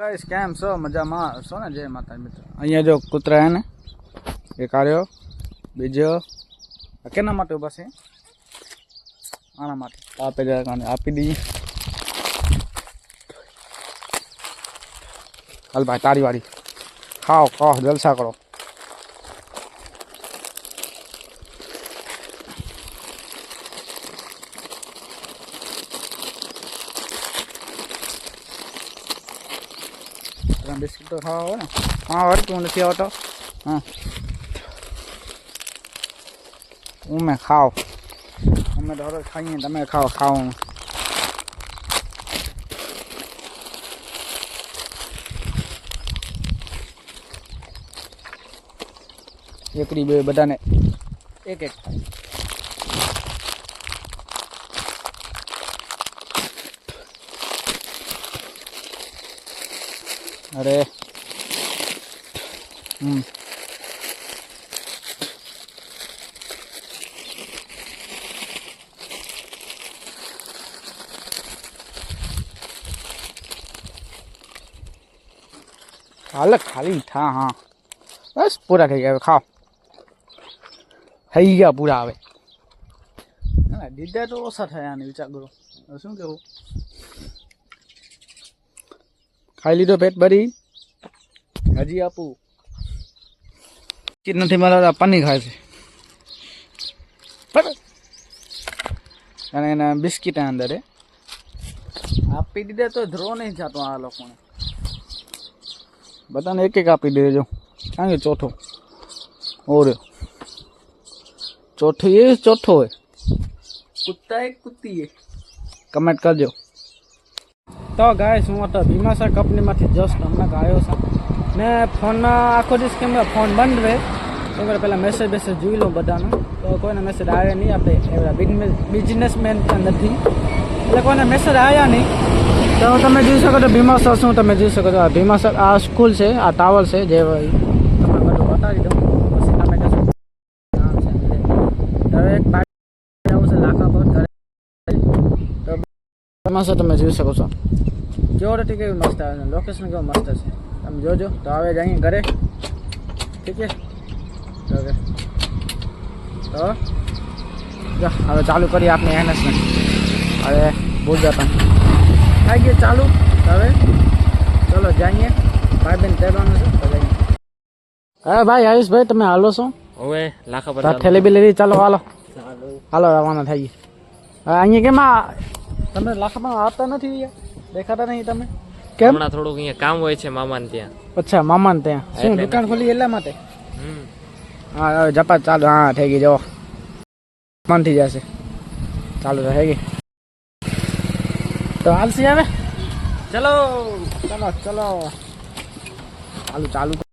guys કેમ છો મજામાં છો ને જય માતા મિત્રો અહીંયા જો કૂતરા હે ને એક આર્યો બીજો કેના માટે ઉભા છે આના માટે આપે જરા આપી દઈએ હાલ ભાઈ તારી વાળી ખાઓ ખાઓ જલસા કરો बिस्किट तो खावा हो ना हाँ और क्यों नहीं आवता हाँ मैं खाओ मैं डर खाइए तो मैं खाओ खाओ एकड़ी बे बदा ने एक एक अरे हाल खाली था हाँ बस पूरा થઈ ગયા ખાઓ થઈ ગયા પૂરા આવે ના દીદા તો ઓછા થયા ને વિચાર કરો શું કેવું ખાઈ લીધો પેટ ભરી હજી આપું ચીજ નથી મળતા પનીર ખાય છે અને એના બિસ્કીટ અંદર આપી દીધા તો ધ્રો નહીં જતો આ લોકોને બધાને એક એક આપી દેજો કારણ કે ચોથો ઓરે ચોથો એ ચોથો હોય કુત્તા એક કુત્તી એ કમેન્ટ કરજો तो गाइस हूँ तो भीमाशा कंपनी में जस्ट हमने आयो छे ने फोन आखो दिवस केम फोन बंद रहे तो पहला मैसेज बेसेज જોઈ લો બધાનો તો કોઈને મેસેજ આવ્યા નહીં આપણે એવડા બિઝનેસમેન નથી એટલે કોઈને મેસેજ આવ્યા નહીં તો તમે જોઈ શકો તો ભીમાશા શું તમે જોઈ શકો તો ભીમાશા આ સ્કૂલ છે આ ટાવર છે જે તમને બધું બતાવી દઉં પછી તમે કહેશો હવે એક પાર્ટી આવું છે લાખા પર ઘરે તો ભીમાશા તમે જોઈ શકો છો सिक्योरिटी केवी मस्त है लोकेशन केव मस्त है तब जोजो तो आवे जाइए घरे ठीक है तो जो हमें चालू करिए आपने एनएस में अरे भूल जाता हूँ आई गए चालू हमें चलो जाइए भाई बहन तैयार तो जाइए अरे भाई आयुष भाई તમે હાલો છો હવે લાખા પર થેલી બી લેવી ચાલો હાલો હાલો રવાના થઈએ અહીંયા કેમ તમે લાખામાં આવતા નથી દેખાતા નહીં તમે કેમ હમણાં થોડુંક અહીંયા કામ હોય છે મામાને ત્યાં અચ્છા મામાને ત્યાં શું દુકાન ખોલી એટલા માટે હા હવે જપા ચાલુ હા થઈ ગઈ જો મન થઈ જશે ચાલુ થઈ ગઈ તો હાલસી આવે ચલો ચલો ચલો ચાલુ ચાલુ